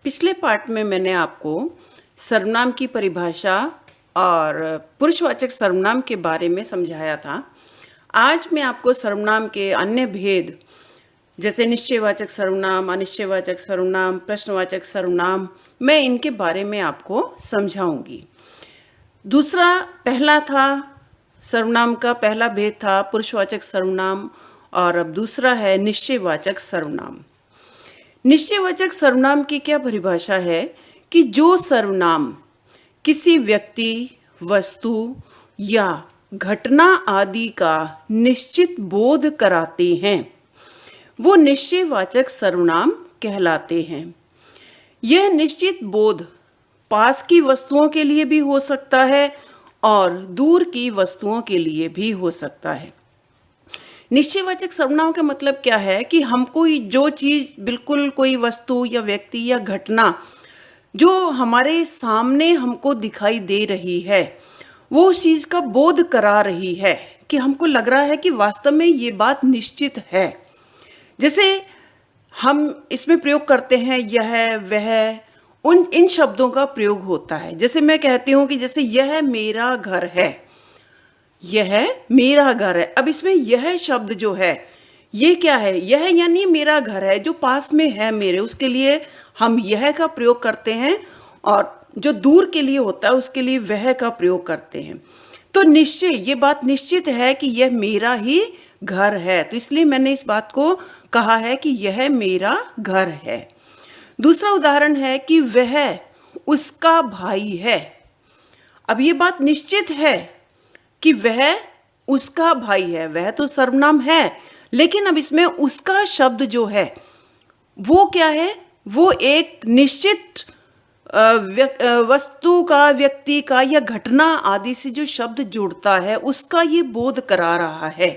पिछले पार्ट में मैंने आपको सर्वनाम की परिभाषा और पुरुषवाचक सर्वनाम के बारे में समझाया था। आज मैं आपको सर्वनाम के अन्य भेद जैसे निश्चयवाचक सर्वनाम, अनिश्चयवाचक सर्वनाम, प्रश्नवाचक सर्वनाम, मैं इनके बारे में आपको समझाऊंगी। पहला था सर्वनाम का पहला भेद था पुरुषवाचक सर्वनाम और अब दूसरा है निश्चयवाचक सर्वनाम। निश्चयवाचक सर्वनाम की क्या परिभाषा है कि जो सर्वनाम किसी व्यक्ति, वस्तु या घटना आदि का निश्चित बोध कराते हैं वो निश्चयवाचक सर्वनाम कहलाते हैं। यह निश्चित बोध पास की वस्तुओं के लिए भी हो सकता है और दूर की वस्तुओं के लिए भी हो सकता है। निश्चयवाचक सर्वनाम का मतलब क्या है कि हमको जो चीज़ बिल्कुल कोई वस्तु या व्यक्ति या घटना जो हमारे सामने हमको दिखाई दे रही है वो उस चीज़ का बोध करा रही है कि हमको लग रहा है कि वास्तव में ये बात निश्चित है। जैसे हम इसमें प्रयोग करते हैं यह, वह, इन शब्दों का प्रयोग होता है। जैसे मैं कहती हूँ कि जैसे यह मेरा घर है, यह मेरा घर है। अब इसमें यह शब्द जो है ये क्या है? यह यानी मेरा घर है जो पास में है मेरे, उसके लिए हम यह का प्रयोग करते हैं और जो दूर के लिए होता है उसके लिए वह का प्रयोग करते हैं। तो निश्चय, ये बात निश्चित है कि यह मेरा ही घर है, तो इसलिए मैंने इस बात को कहा है कि यह मेरा घर है। दूसरा उदाहरण है कि वह उसका भाई है। अब ये बात निश्चित है कि वह उसका भाई है, वह तो सर्वनाम है, लेकिन अब इसमें उसका शब्द जो है वो क्या है? वो एक निश्चित वस्तु का, व्यक्ति का या घटना आदि से जो शब्द जुड़ता है उसका ये बोध करा रहा है।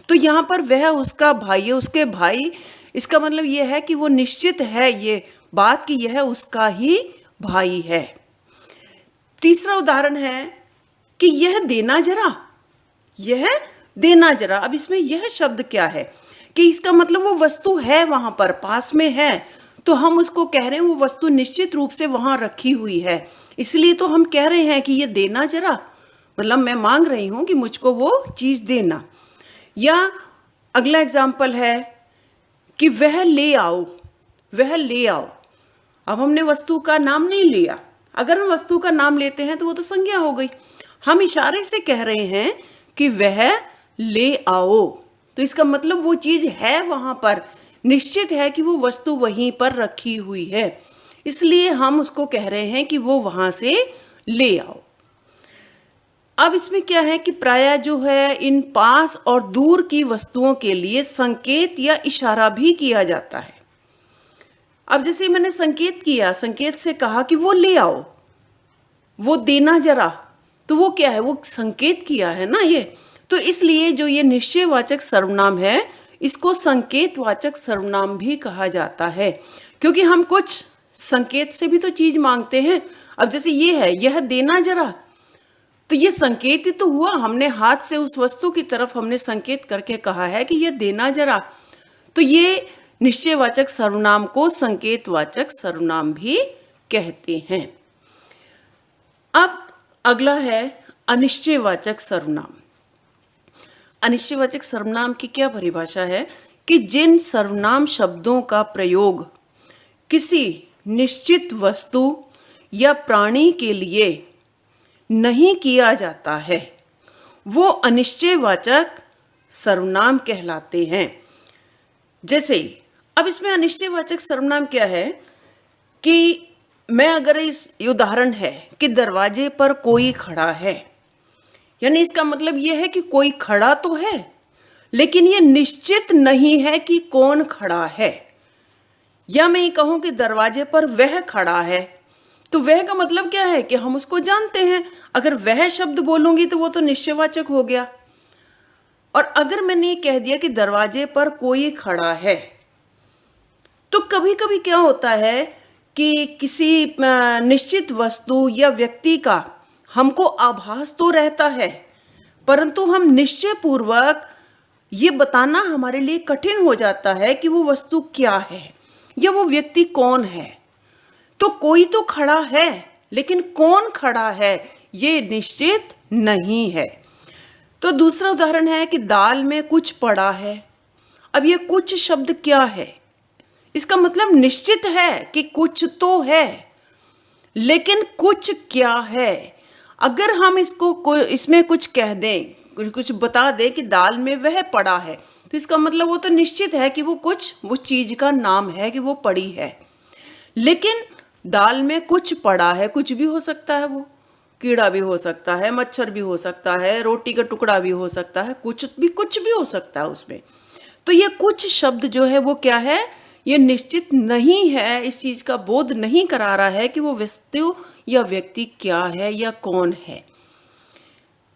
तो यहाँ पर वह उसका भाई है, उसके भाई, इसका मतलब ये है कि वो निश्चित है ये बात कि यह उसका ही भाई है। तीसरा उदाहरण है कि यह देना जरा, यह देना जरा। अब इसमें यह शब्द क्या है कि इसका मतलब वो वस्तु है, वहां पर पास में है, तो हम उसको कह रहे हैं वो वस्तु निश्चित रूप से वहां रखी हुई है, इसलिए तो हम कह रहे हैं कि ये देना जरा, मतलब मैं मांग रही हूं कि मुझको वो चीज देना। या अगला एग्जाम्पल है कि वह ले आओ, वह ले आओ। अब हमने वस्तु का नाम नहीं लिया, अगर हम वस्तु का नाम लेते हैं तो वो तो संज्ञा हो गई। हम इशारे से कह रहे हैं कि वह ले आओ, तो इसका मतलब वो चीज है वहां पर, निश्चित है कि वो वस्तु वहीं पर रखी हुई है, इसलिए हम उसको कह रहे हैं कि वो वहां से ले आओ। अब इसमें क्या है कि प्रायः जो है इन पास और दूर की वस्तुओं के लिए संकेत या इशारा भी किया जाता है। अब जैसे मैंने संकेत किया, संकेत से कहा कि वो ले आओ, वो देना जरा, तो वो क्या है? वो संकेत किया है ना ये। तो इसलिए जो ये निश्चयवाचक सर्वनाम है इसको संकेतवाचक सर्वनाम भी कहा जाता है, क्योंकि हम कुछ संकेत से भी तो चीज मांगते हैं। अब जैसे ये है, यह देना जरा, तो ये संकेत ही तो हुआ, हमने हाथ से उस वस्तु की तरफ हमने संकेत करके कहा है कि यह देना जरा, तो ये निश्चयवाचक सर्वनाम को संकेतवाचक सर्वनाम भी कहते हैं। अब अगला है अनिश्चयवाचक सर्वनाम। अनिश्चयवाचक सर्वनाम की क्या परिभाषा है कि जिन सर्वनाम शब्दों का प्रयोग किसी निश्चित वस्तु या प्राणी के लिए नहीं किया जाता है वो अनिश्चयवाचक सर्वनाम कहलाते हैं। जैसे अब इसमें अनिश्चयवाचक सर्वनाम क्या है कि मैं अगर इस उदाहरण है कि दरवाजे पर कोई खड़ा है, यानी इसका मतलब यह है कि कोई खड़ा तो है लेकिन ये निश्चित नहीं है कि कौन खड़ा है। या मैं ये कहूं कि दरवाजे पर वह खड़ा है, तो वह का मतलब क्या है कि हम उसको जानते हैं। अगर वह शब्द बोलूंगी तो वो तो निश्चयवाचक हो गया। और अगर मैंने ये कह दिया कि दरवाजे पर कोई खड़ा है, तो कभी कभी क्या होता है कि किसी निश्चित वस्तु या व्यक्ति का हमको आभास तो रहता है, परंतु हम निश्चय पूर्वक ये बताना हमारे लिए कठिन हो जाता है कि वो वस्तु क्या है या वो व्यक्ति कौन है। तो कोई तो खड़ा है, लेकिन कौन खड़ा है ये निश्चित नहीं है। तो दूसरा उदाहरण है कि दाल में कुछ पड़ा है। अब ये कुछ शब्द क्या है? इसका मतलब निश्चित है कि कुछ तो है, लेकिन कुछ क्या है? अगर हम इसमें कुछ कह दें, कुछ बता दें कि दाल में वह पड़ा है, तो इसका मतलब वो तो निश्चित है कि वो चीज का नाम है कि वो पड़ी है। लेकिन दाल में कुछ पड़ा है, कुछ भी हो सकता है, वो कीड़ा भी हो सकता है, मच्छर भी हो सकता है, रोटी का टुकड़ा भी हो सकता है, कुछ भी हो सकता है उसमें। तो ये कुछ शब्द जो है वो क्या है? ये निश्चित नहीं है, इस चीज का बोध नहीं करा रहा है कि वो वस्तु या व्यक्ति क्या है या कौन है।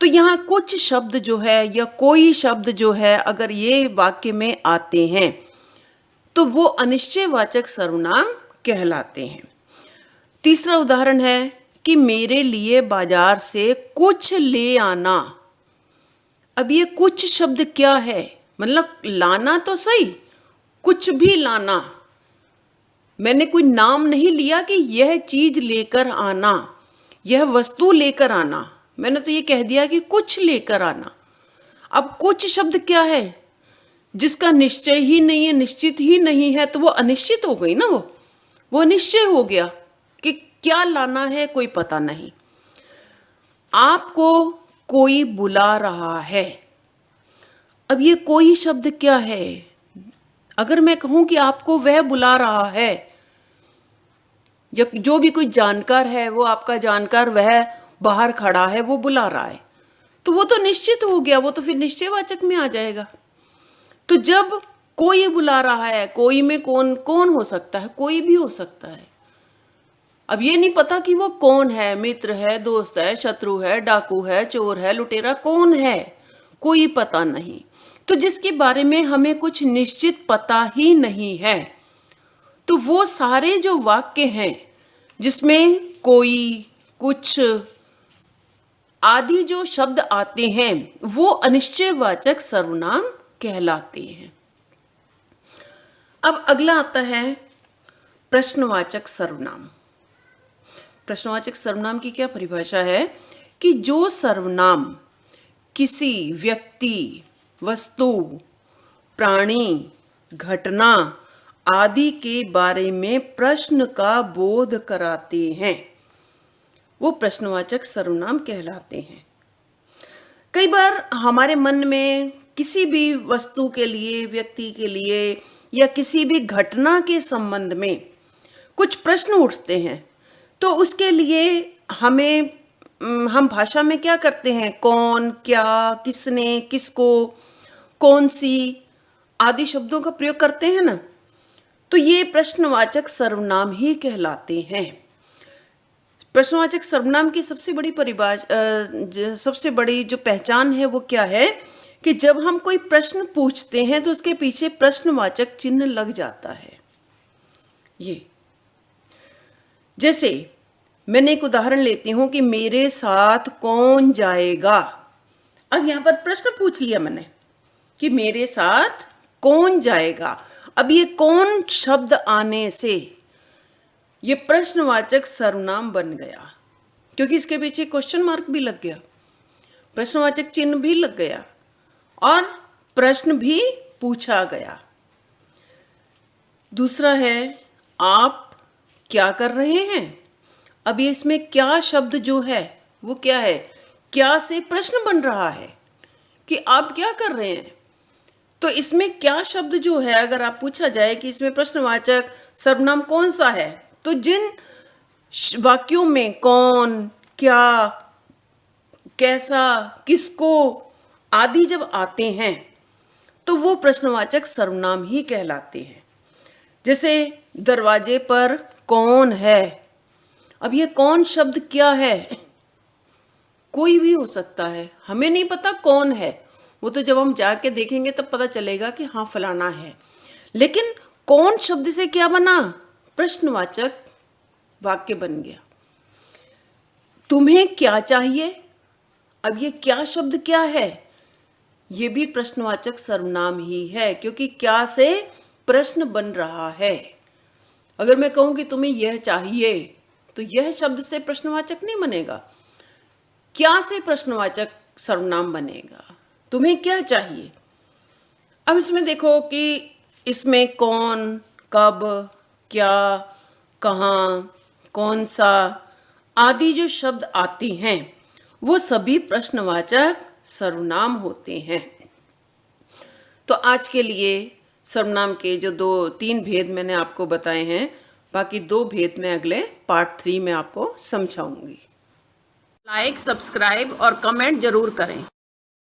तो यहाँ कुछ शब्द जो है या कोई शब्द जो है अगर ये वाक्य में आते हैं तो वो अनिश्चयवाचक सर्वनाम कहलाते हैं। तीसरा उदाहरण है कि मेरे लिए बाजार से कुछ ले आना। अब ये कुछ शब्द क्या है? मतलब लाना तो सही, कुछ भी लाना। मैंने कोई नाम नहीं लिया कि यह चीज लेकर आना, यह वस्तु लेकर आना। मैंने तो ये कह दिया कि कुछ लेकर आना। अब कुछ शब्द क्या है? जिसका निश्चय ही नहीं है, निश्चित ही नहीं है, तो वो अनिश्चित हो गई ना। वो अनिश्चय हो गया कि क्या लाना है, कोई पता नहीं। आपको कोई बुला रहा है। अब ये कोई शब्द क्या है? अगर मैं कहूं कि आपको वह बुला रहा है, या जो भी कोई जानकार है, वो आपका जानकार वह बाहर खड़ा है, वो बुला रहा है, तो वो तो निश्चित हो गया, वो तो फिर निश्चयवाचक में आ जाएगा। तो जब कोई बुला रहा है, कोई में कौन कौन हो सकता है? कोई भी हो सकता है। अब ये नहीं पता कि वो कौन है, मित्र है, दोस्त है, शत्रु है, डाकू है, चोर है, लुटेरा, कौन है, कोई पता नहीं। तो जिसके बारे में हमें कुछ निश्चित पता ही नहीं है, तो वो सारे जो वाक्य हैं जिसमें कोई, कुछ आदि जो शब्द आते हैं वो अनिश्चयवाचक सर्वनाम कहलाते हैं। अब अगला आता है प्रश्नवाचक सर्वनाम। प्रश्नवाचक सर्वनाम की क्या परिभाषा है? कि जो सर्वनाम किसी व्यक्ति, वस्तु, प्राणी, घटना आदि के बारे में प्रश्न का बोध कराते हैं, वो प्रश्नवाचक सर्वनाम कहलाते हैं। कई बार हमारे मन में किसी भी वस्तु के लिए, व्यक्ति के लिए या किसी भी घटना के संबंध में कुछ प्रश्न उठते हैं, तो उसके लिए हम भाषा में क्या करते हैं? कौन, क्या, किसने, किसको, कौन सी आदि शब्दों का प्रयोग करते हैं ना। तो ये प्रश्नवाचक सर्वनाम ही कहलाते हैं। प्रश्नवाचक सर्वनाम की सबसे बड़ी जो पहचान है वो क्या है? कि जब हम कोई प्रश्न पूछते हैं तो उसके पीछे प्रश्नवाचक चिन्ह लग जाता है। ये जैसे मैंने एक उदाहरण लेती हूं कि मेरे साथ कौन जाएगा। अब यहां पर प्रश्न पूछ लिया मैंने कि मेरे साथ कौन जाएगा। अब ये कौन शब्द आने से ये प्रश्नवाचक सर्वनाम बन गया, क्योंकि इसके पीछे क्वेश्चन मार्क भी लग गया, प्रश्नवाचक चिन्ह भी लग गया और प्रश्न भी पूछा गया। दूसरा है आप क्या कर रहे हैं। अब ये इसमें क्या शब्द जो है वो क्या है? क्या से प्रश्न बन रहा है कि आप क्या कर रहे हैं। तो इसमें क्या शब्द जो है, अगर आप पूछा जाए कि इसमें प्रश्नवाचक सर्वनाम कौन सा है, तो जिन वाक्यों में कौन, क्या, कैसा, किसको आदि जब आते हैं तो वो प्रश्नवाचक सर्वनाम ही कहलाते हैं। जैसे दरवाजे पर कौन है। अब ये कौन शब्द क्या है? कोई भी हो सकता है, हमें नहीं पता कौन है, वो तो जब हम जाके देखेंगे तब पता चलेगा कि हाँ फलाना है। लेकिन कौन शब्द से क्या बना? प्रश्नवाचक वाक्य बन गया। तुम्हें क्या चाहिए। अब ये क्या शब्द क्या है? ये भी प्रश्नवाचक सर्वनाम ही है, क्योंकि क्या से प्रश्न बन रहा है। अगर मैं कहूँ कि तुम्हें यह चाहिए, तो यह शब्द से प्रश्नवाचक नहीं बनेगा। क्या से प्रश्नवाचक सर्वनाम बनेगा? तुम्हें क्या चाहिए? अब इसमें देखो कि इसमें कौन, कब, क्या, कहाँ, कौन सा आदि जो शब्द आते हैं वो सभी प्रश्नवाचक सर्वनाम होते हैं। तो आज के लिए सर्वनाम के जो 2-3 भेद मैंने आपको बताए हैं, बाकी 2 भेद मैं अगले पार्ट 3 में आपको समझाऊंगी। लाइक, सब्सक्राइब और कमेंट जरूर करें।